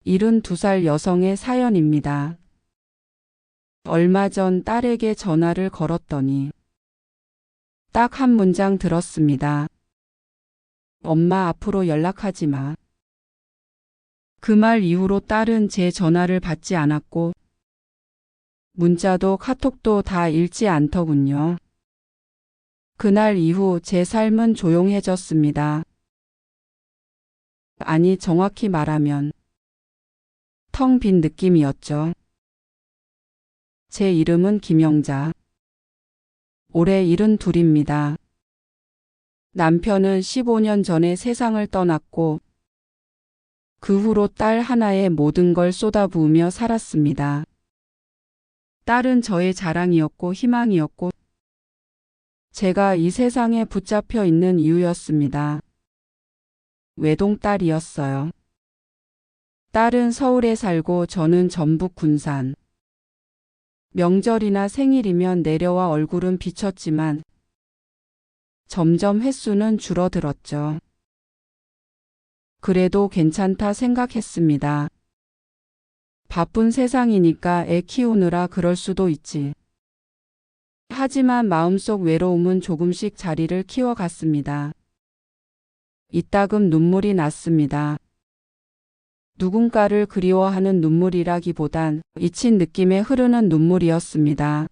72살 여성의 사연입니다. 얼마 전 딸에게 전화를 걸었더니 딱 한 문장 들었습니다. 엄마 앞으로 연락하지 마. 그 말 이후로 딸은 제 전화를 받지 않았고 문자도 카톡도 다 읽지 않더군요. 그날 이후 제 삶은 조용해졌습니다. 아니, 정확히 말하면 텅 빈 느낌이었죠. 제 이름은 김영자. 올해 72입니다. 남편은 15년 전에 세상을 떠났고 그 후로 딸 하나에 모든 걸 쏟아부으며 살았습니다. 딸은 저의 자랑이었고 희망이었고 제가 이 세상에 붙잡혀 있는 이유였습니다. 외동딸이었어요. 딸은 서울에 살고 저는 전북 군산. 명절이나 생일이면 내려와 얼굴은 비쳤지만 점점 횟수는 줄어들었죠. 그래도 괜찮다 생각했습니다. 바쁜 세상이니까 애 키우느라 그럴 수도 있지. 하지만 마음속 외로움은 조금씩 자리를 키워갔습니다. 이따금 눈물이 났습니다. 누군가를 그리워하는 눈물이라기보단 잊힌 느낌에 흐르는 눈물이었습니다.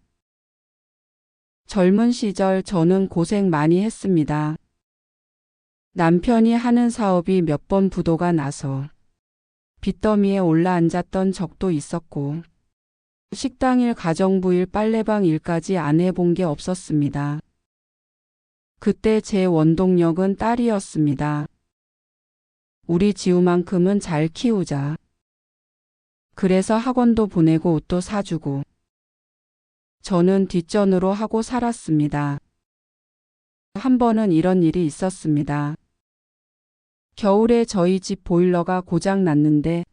젊은 시절 저는 고생 많이 했습니다. 남편이 하는 사업이 몇 번 부도가 나서 빚더미에 올라앉았던 적도 있었고 식당일, 가정부일, 빨래방 일까지 안 해본 게 없었습니다. 그때 제 원동력은 딸이었습니다. 우리 지우만큼은 잘 키우자. 그래서 학원도 보내고 옷도 사주고 저는 뒷전으로 하고 살았습니다. 한 번은 이런 일이 있었습니다. 겨울에 저희 집 보일러가 고장 났는데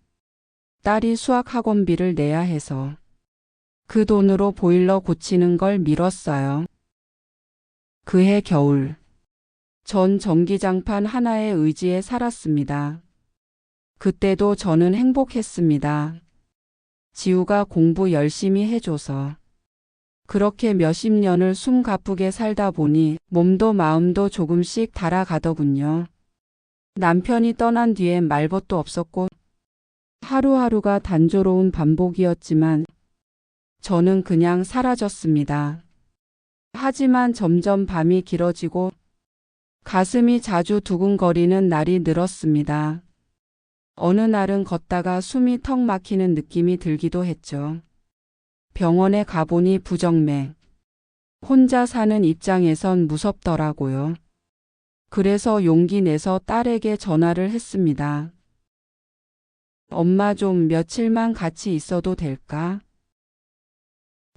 딸이 수학 학원비를 내야 해서 그 돈으로 보일러 고치는 걸 미뤘어요. 그해 겨울 전 전기장판 하나에 의지해 살았습니다. 그때도 저는 행복했습니다. 지우가 공부 열심히 해줘서. 그렇게 몇십 년을 숨가쁘게 살다 보니 몸도 마음도 조금씩 달아가더군요. 남편이 떠난 뒤엔 말벗도 없었고 하루하루가 단조로운 반복이었지만 저는 그냥 사라졌습니다. 하지만 점점 밤이 길어지고 가슴이 자주 두근거리는 날이 늘었습니다. 어느 날은 걷다가 숨이 턱 막히는 느낌이 들기도 했죠. 병원에 가보니 부정맥. 혼자 사는 입장에선 무섭더라고요. 그래서 용기 내서 딸에게 전화를 했습니다. 엄마, 좀 며칠만 같이 있어도 될까?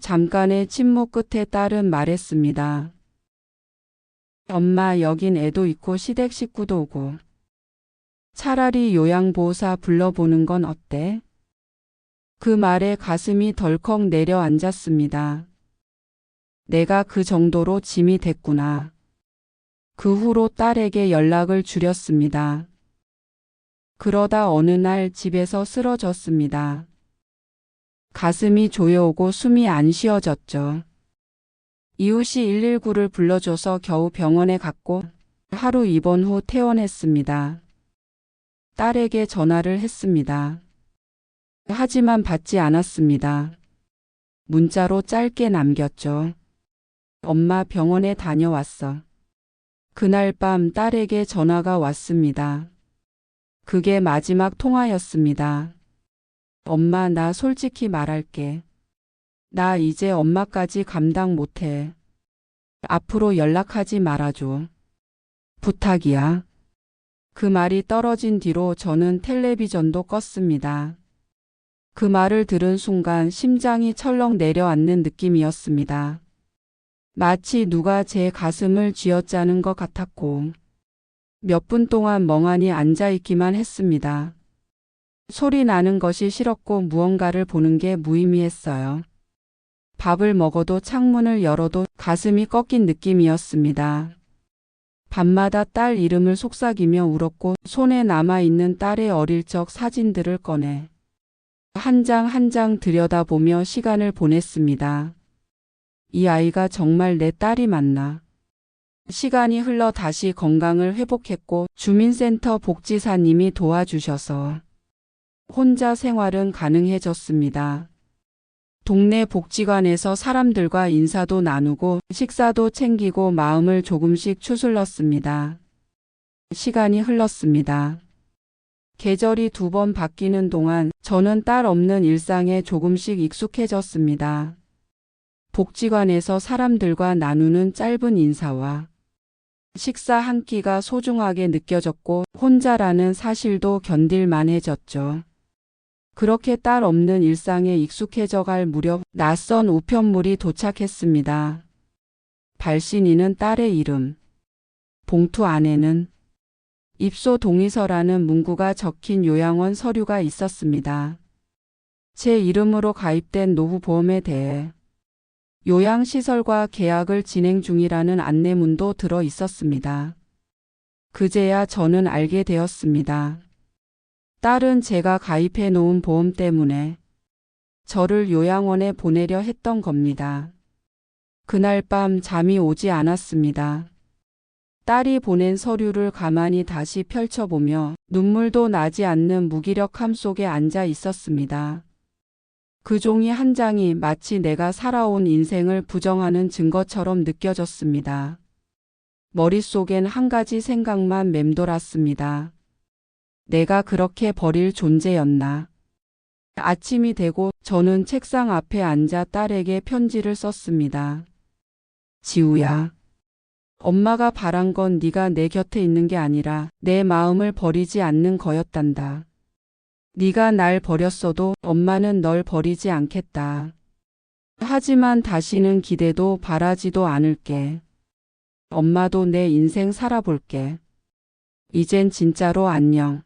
잠깐의 침묵 끝에 딸은 말했습니다. 엄마, 여긴 애도 있고 시댁 식구도 오고 차라리 요양보호사 불러보는 건 어때? 그 말에 가슴이 덜컥 내려앉았습니다. 내가 그 정도로 짐이 됐구나. 그 후로 딸에게 연락을 줄였습니다. 그러다 어느 날 집에서 쓰러졌습니다. 가슴이 조여오고 숨이 안 쉬어졌죠. 이웃이 119를 불러줘서 겨우 병원에 갔고 하루 입원 후 퇴원했습니다. 딸에게 전화를 했습니다. 하지만 받지 않았습니다. 문자로 짧게 남겼죠. 엄마, 병원에 다녀왔어. 그날 밤 딸에게 전화가 왔습니다. 그게 마지막 통화였습니다. 엄마, 나 솔직히 말할게. 나 이제 엄마까지 감당 못해. 앞으로 연락하지 말아줘. 부탁이야. 그 말이 떨어진 뒤로 저는 텔레비전도 껐습니다. 그 말을 들은 순간 심장이 철렁 내려앉는 느낌이었습니다. 마치 누가 제 가슴을 쥐어짜는 것 같았고 몇 분 동안 멍하니 앉아있기만 했습니다. 소리 나는 것이 싫었고 무언가를 보는 게 무의미했어요. 밥을 먹어도 창문을 열어도 가슴이 꺾인 느낌이었습니다. 밤마다 딸 이름을 속삭이며 울었고 손에 남아있는 딸의 어릴 적 사진들을 꺼내 한 장 한 장 들여다보며 시간을 보냈습니다. 이 아이가 정말 내 딸이 맞나? 시간이 흘러 다시 건강을 회복했고 주민센터 복지사님이 도와주셔서 혼자 생활은 가능해졌습니다. 동네 복지관에서 사람들과 인사도 나누고 식사도 챙기고 마음을 조금씩 추슬렀습니다. 시간이 흘렀습니다. 계절이 2번 바뀌는 동안 저는 딸 없는 일상에 조금씩 익숙해졌습니다. 복지관에서 사람들과 나누는 짧은 인사와 식사 한 끼가 소중하게 느껴졌고 혼자라는 사실도 견딜만해졌죠. 그렇게 딸 없는 일상에 익숙해져 갈 무렵 낯선 우편물이 도착했습니다. 발신인은 딸의 이름. 봉투 안에는 입소 동의서라는 문구가 적힌 요양원 서류가 있었습니다. 제 이름으로 가입된 노후보험에 대해 요양시설과 계약을 진행 중이라는 안내문도 들어 있었습니다. 그제야 저는 알게 되었습니다. 딸은 제가 가입해 놓은 보험 때문에 저를 요양원에 보내려 했던 겁니다. 그날 밤 잠이 오지 않았습니다. 딸이 보낸 서류를 가만히 다시 펼쳐보며 눈물도 나지 않는 무기력함 속에 앉아 있었습니다. 그 종이 한 장이 마치 내가 살아온 인생을 부정하는 증거처럼 느껴졌습니다. 머릿속엔 한 가지 생각만 맴돌았습니다. 내가 그렇게 버릴 존재였나? 아침이 되고 저는 책상 앞에 앉아 딸에게 편지를 썼습니다. 지우야. 엄마가 바란 건 네가 내 곁에 있는 게 아니라 내 마음을 버리지 않는 거였단다. 네가 날 버렸어도 엄마는 널 버리지 않겠다. 하지만 다시는 기대도 바라지도 않을게. 엄마도 내 인생 살아볼게. 이젠 진짜로 안녕.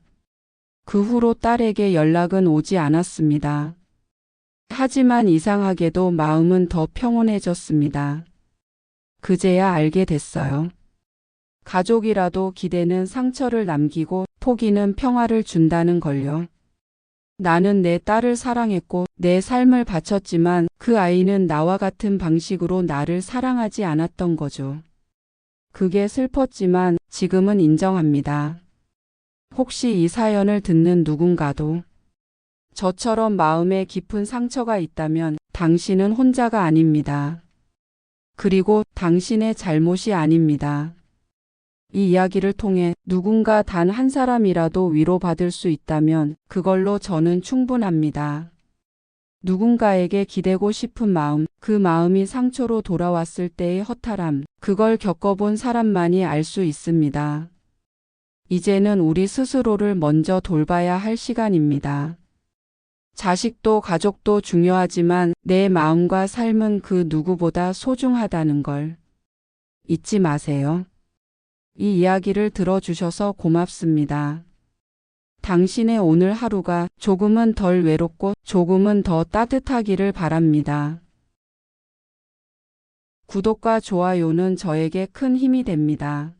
그 후로 딸에게 연락은 오지 않았습니다. 하지만 이상하게도 마음은 더 평온해졌습니다. 그제야 알게 됐어요. 가족이라도 기대는 상처를 남기고 포기는 평화를 준다는 걸요. 나는 내 딸을 사랑했고 내 삶을 바쳤지만 그 아이는 나와 같은 방식으로 나를 사랑하지 않았던 거죠. 그게 슬펐지만 지금은 인정합니다. 혹시 이 사연을 듣는 누군가도 저처럼 마음에 깊은 상처가 있다면 당신은 혼자가 아닙니다. 그리고 당신의 잘못이 아닙니다. 이 이야기를 통해 누군가 단 한 사람이라도 위로받을 수 있다면 그걸로 저는 충분합니다. 누군가에게 기대고 싶은 마음, 그 마음이 상처로 돌아왔을 때의 허탈함, 그걸 겪어본 사람만이 알 수 있습니다. 이제는 우리 스스로를 먼저 돌봐야 할 시간입니다. 자식도 가족도 중요하지만 내 마음과 삶은 그 누구보다 소중하다는 걸 잊지 마세요. 이 이야기를 들어주셔서 고맙습니다. 당신의 오늘 하루가 조금은 덜 외롭고 조금은 더 따뜻하기를 바랍니다. 구독과 좋아요는 저에게 큰 힘이 됩니다.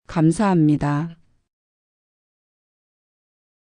감사합니다.